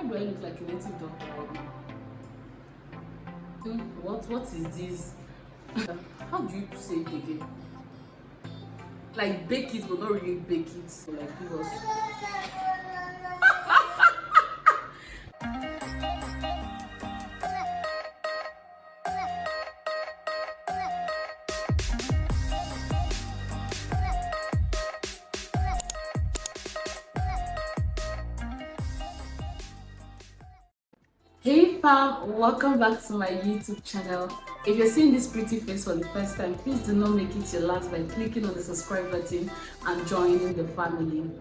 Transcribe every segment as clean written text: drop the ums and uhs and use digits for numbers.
Why do I look like a native doctor right now? What is this? How do you say it again? Like bake it but not really bake it. So like give us. Hey fam, welcome back to my YouTube channel. If you're seeing this pretty face for the first time, please do not make it your last by clicking on the subscribe button and joining the family.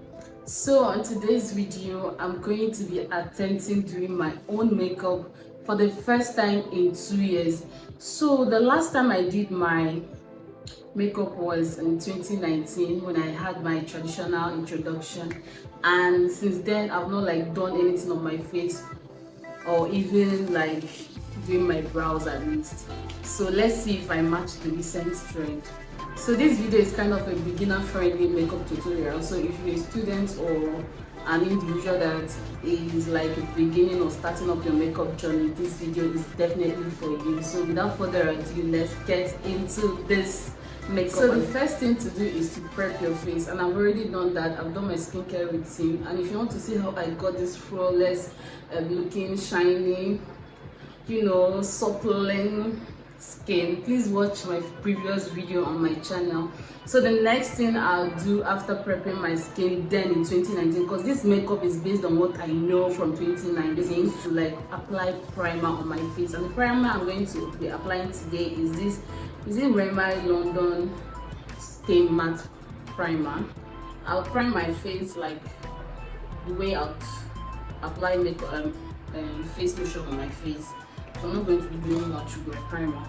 So on today's video, I'm going to be attempting doing my own makeup for the first time in 2 years. So the last time I did my makeup was in 2019 when I had my traditional introduction, and since then I've not done anything on my face or even doing my brows at least. So let's see if I match the recent trend. So this video is kind of a beginner friendly makeup tutorial, so if you're a student or an individual that is beginning or starting up your makeup journey, this video is definitely for you. So without further ado, let's get into this makeup. So the first thing to do is to prep your face, and I've already done that. I've done my skincare routine, and if you want to see how I got this flawless looking shiny, SOMLYN skin, please watch my previous video on my channel. So the next thing I'll do after prepping my skin then in 2019, because this makeup is based on what I know from 2019, to apply primer on my face. And the primer I'm going to be applying today is this Rimmel London Stay Matte Primer. I'll prime my face like the way I'll apply makeup face lotion on my face. So I'm not going to be doing much with my primer.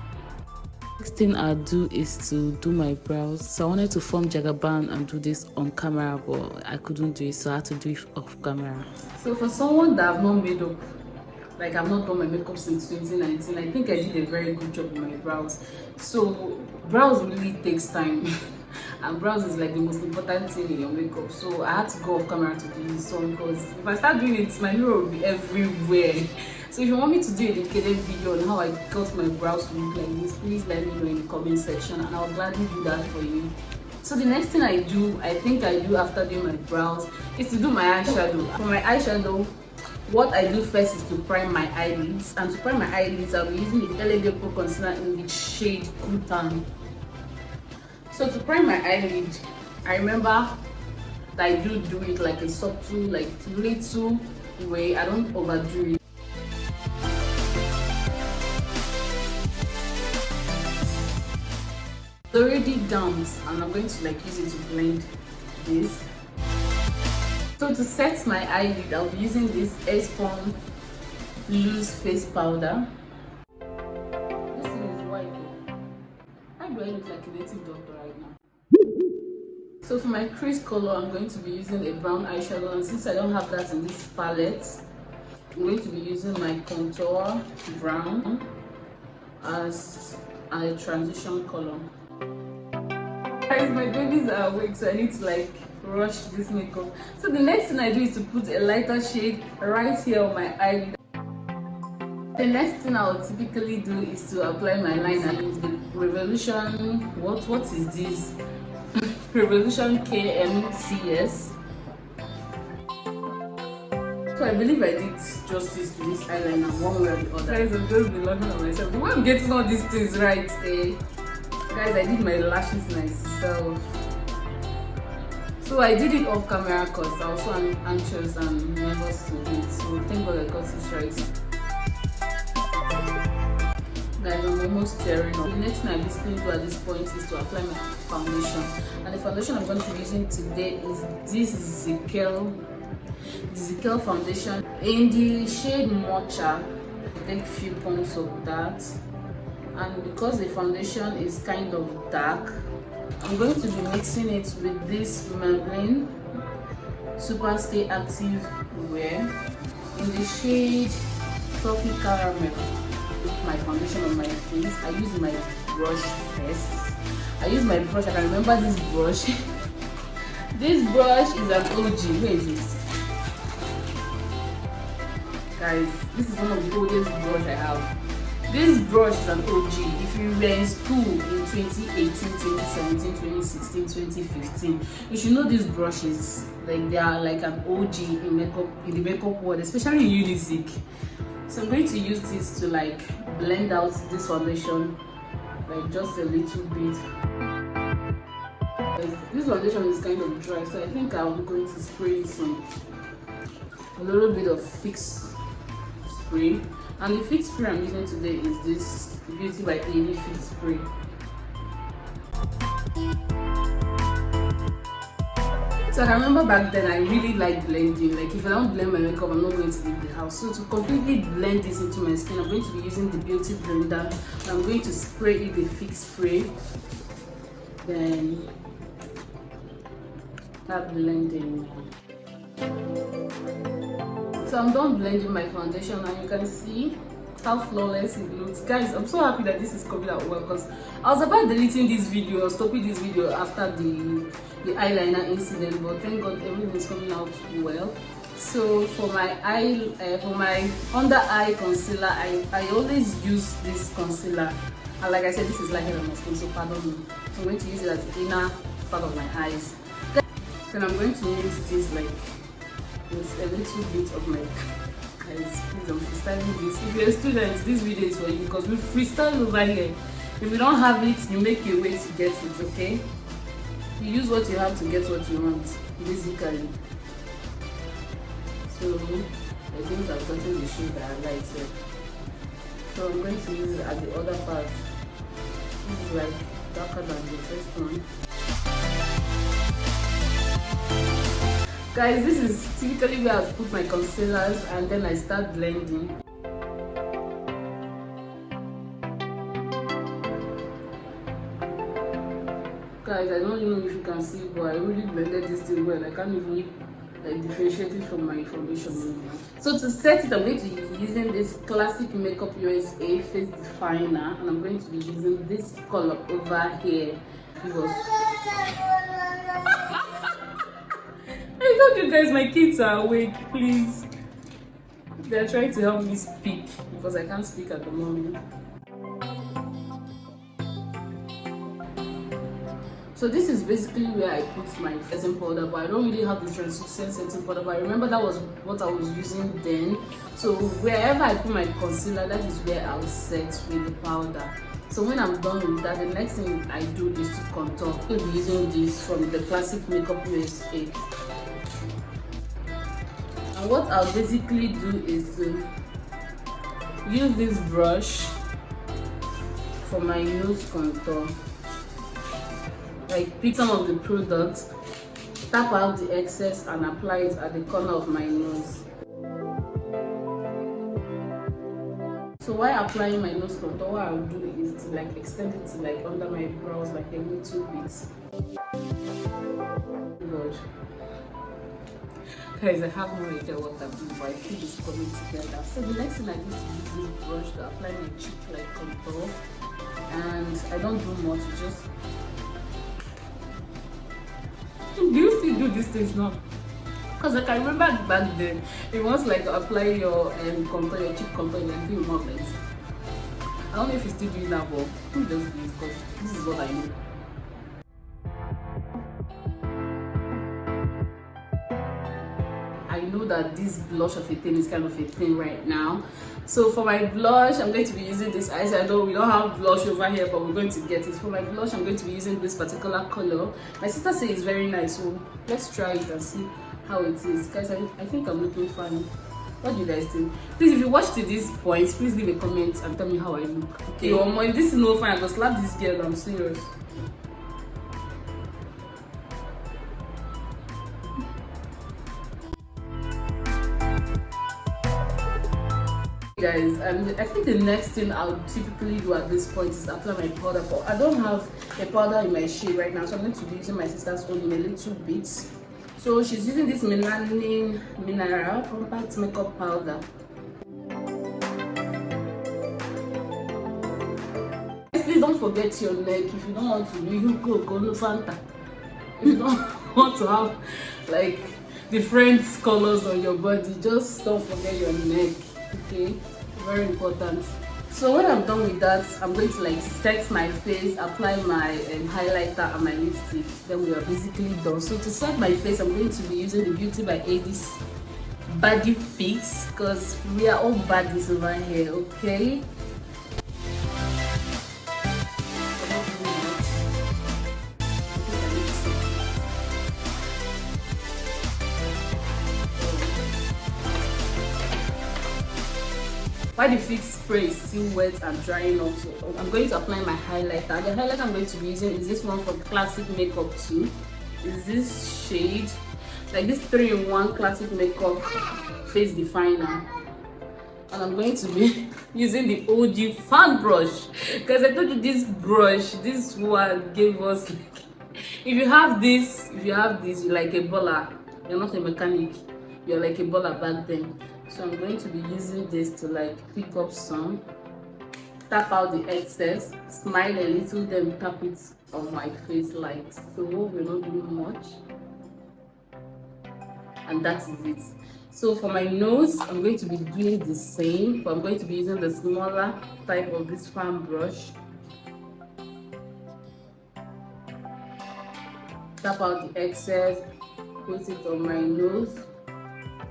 Next thing I'll do is to do my brows. So I wanted to form jagaban and do this on camera, but I couldn't do it, so I had to do it off camera. So for someone that I've not made up, I've not done my makeup since 2019, I think I did a very good job with my brows. So brows really takes time and brows is the most important thing in your makeup. So I had to go off camera to do this one, because if I start doing it, my mirror will be everywhere. So if you want me to do a dedicated video on how I got my brows to look like this, please let me know in the comment section and I'll gladly do that for you. So the next thing I think I do after doing my brows is to do my eyeshadow. For my eyeshadow, what I do first is to prime my eyelids, and to prime my eyelids I'll be using the LA Pro concealer in the shade Cool Tan. So to prime my eyelid, I remember that I do it like a subtle, little way. I don't overdo it. It's already damp, and I'm going to use it to blend this. So to set my eyelid, I'll be using this Chisom loose face powder. This thing is white though. Why do I look like a native doctor right now? So for my crease color, I'm going to be using a brown eyeshadow, and since I don't have that in this palette, I'm going to be using my contour brown as a transition color. Guys, my babies are awake, so I need to rush this makeup. So the next thing I do is to put a lighter shade right here on my eyelid. The next thing I'll typically do is to apply my liner. It's the Revolution, what is this? Revolution KMCS. So I believe I did justice to this eyeliner one way or the other. Guys, I'm just be laughing at myself. The way I'm getting all these things right, guys, I did my lashes myself. So I did it off camera because I was so anxious and nervous to do it. So thank God I got it right. Guys, I'm almost tearing up. The next thing I basically do at this point is to apply my foundation. And the foundation I'm going to be using today is this Zickel foundation in the shade Mocha. Take a few pumps of that. And because the foundation is kind of dark, I'm going to be mixing it with this Maybelline Super Stay Active Wear in the shade Toffee Caramel. With my foundation on my face, I use my brush first. I can remember this brush. This brush is an OG. Where is it? Guys, this is one of the oldest brush I have. This brush is an OG. If you were in school in 2018, 2017, 2016, 2015, you should know these brushes. Like they are like an OG in makeup, in the makeup world, especially in unisex. So I'm going to use this to like blend out this foundation, like just a little bit. This foundation is kind of dry, so I think I'm going to spray some a little bit of fix spray. And the fix spray I'm using today is this Beauty by Amy fix spray. So I remember back then I really liked blending. Like if I don't blend my makeup, I'm not going to leave the house. So to completely blend this into my skin, I'm going to be using the Beauty blender. I'm going to spray it the fix spray. Then start blending. So I'm done blending my foundation and you can see how flawless it looks. Guys, I'm so happy that this is coming out well because I was about deleting this video or stopping this video after the eyeliner incident, but thank God everything is coming out well. So for my under eye concealer, I always use this concealer, and like I said, this is lighter than my skin, so pardon me. So I'm going to use it at the inner part of my eyes. Then I'm going to mix this like with a little bit of my eyes. Please, I'm freestyling this. If you're a student, this video is for you because we freestyle over here. If you don't have it, you make a way to get it, okay? You use what you have to get what you want, basically. So I think I've gotten the shade that I like here. So I'm going to use it at the other part. This is like darker than the first one. Guys, this is typically where I put my concealers and then I start blending. Guys, I don't even know if you can see, but I really blended this thing well. I can't even like differentiate it from my foundation. So to set it, I'm going to be using this classic Makeup USA face definer, and I'm going to be using this color over here because I told you guys my kids are awake. Please, they're trying to help me speak because I can't speak at the moment. So this is basically where I put my setting powder, but I don't really have the translucent setting powder, but I remember that was what I was using then. So wherever I put my concealer, that is where I'll set with the powder. So when I'm done with that, the next thing I do is to contour. I'll be using this from the classic Makeup USA. And what I'll basically do is to use this brush for my nose contour. Like pick some of the products, tap out the excess and apply it at the corner of my nose. So while applying my nose contour, what I'll do is to like extend it to like under my brows like a little bit. Good. Guys, I have no idea what I'm doing, but I think it's coming together. So the next thing I do is to use this brush to apply my cheek like contour. And I don't do much, just do you still do these things now? Because like I remember back then, it was like apply your contour, your cheek contour, and do your mouth like this. I don't know if you're still doing that, but who does this? Because this is what I know. I know that this blush of a thing is kind of a thing right now. So for my blush, I'm going to be using this eyeshadow. We don't have blush over here, but we're going to get it. For my blush, I'm going to be using this particular color. My sister says it's very nice, so let's try it and see how it is. Guys, I think I'm looking fine. What do you guys think? Please, if you watched to this point, please leave a comment and tell me how I look. Okay, if this is no fine, I'm gonna slap this girl. I'm serious. Guys, I think the next thing I'll typically do at this point is apply my powder, but I don't have a powder in my shade right now, so I'm going to be using my sister's own in a little bit. So she's using this melanin mineral compact makeup powder. Please don't forget your neck. If you don't want to do, you go no Fanta. If you don't want to have like different colors on your body, just don't forget your neck. Okay, very important. So when I'm done with that, I'm going to like set my face, apply my highlighter and my lipstick. Then we are basically done. So to set my face, I'm going to be using the Beauty by Adis Body Fix, because we are all baddies over here, okay? While the fix spray is still wet and drying off, so I'm going to apply my highlighter. The highlighter I'm going to be using is this one from Classic Makeup 2. Is this shade, like this 3-in-1 Classic Makeup Face Definer. And I'm going to be using the OG fan brush, because I told you this brush, this one gave us like, if you have this, you're like a baller. You're not a mechanic, you're like a baller back then. So I'm going to be using this to like pick up some, tap out the excess, smile a little, then tap it on my face like so. We're not doing much, and that is it. So for my nose, I'm going to be doing the same, but I'm going to be using the smaller type of this fan brush. Tap out the excess, put it on my nose.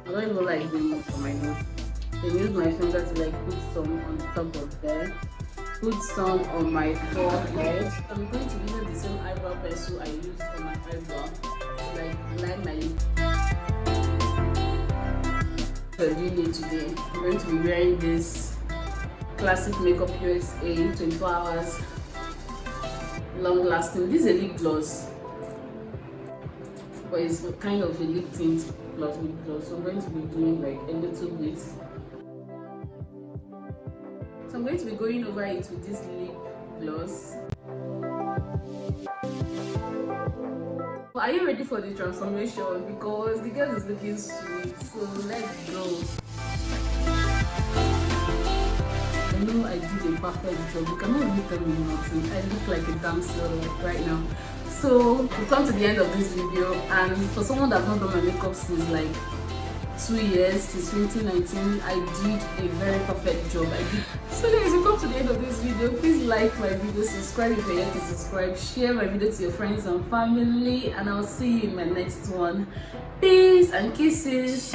I don't even like doing much on my nose. Then use my finger to like put some on top of there. Put some on my forehead. I'm going to be using the same eyebrow pencil I used on my eyebrow to like line my lip. For doing it today, I'm going to be wearing this Classic Makeup USA 24 hours long lasting. This is a lip gloss, but it's kind of a lip tint plus lip gloss. So I'm going to be doing like a little bit. So I'm going to be going over it with this lip gloss. But are you ready for the transformation? Because the girl is looking sweet. So let's go. I know I did a perfect job. You cannot really tell me nothing. I look like a dancer right now. So we've come to the end of this video, and for someone that has not done my makeup since like 2 years, since 2019, I did a very perfect job. So guys, we've come to the end of this video. Please like my video, subscribe if you're yet to subscribe, share my video to your friends and family, and I'll see you in my next one. Peace and kisses.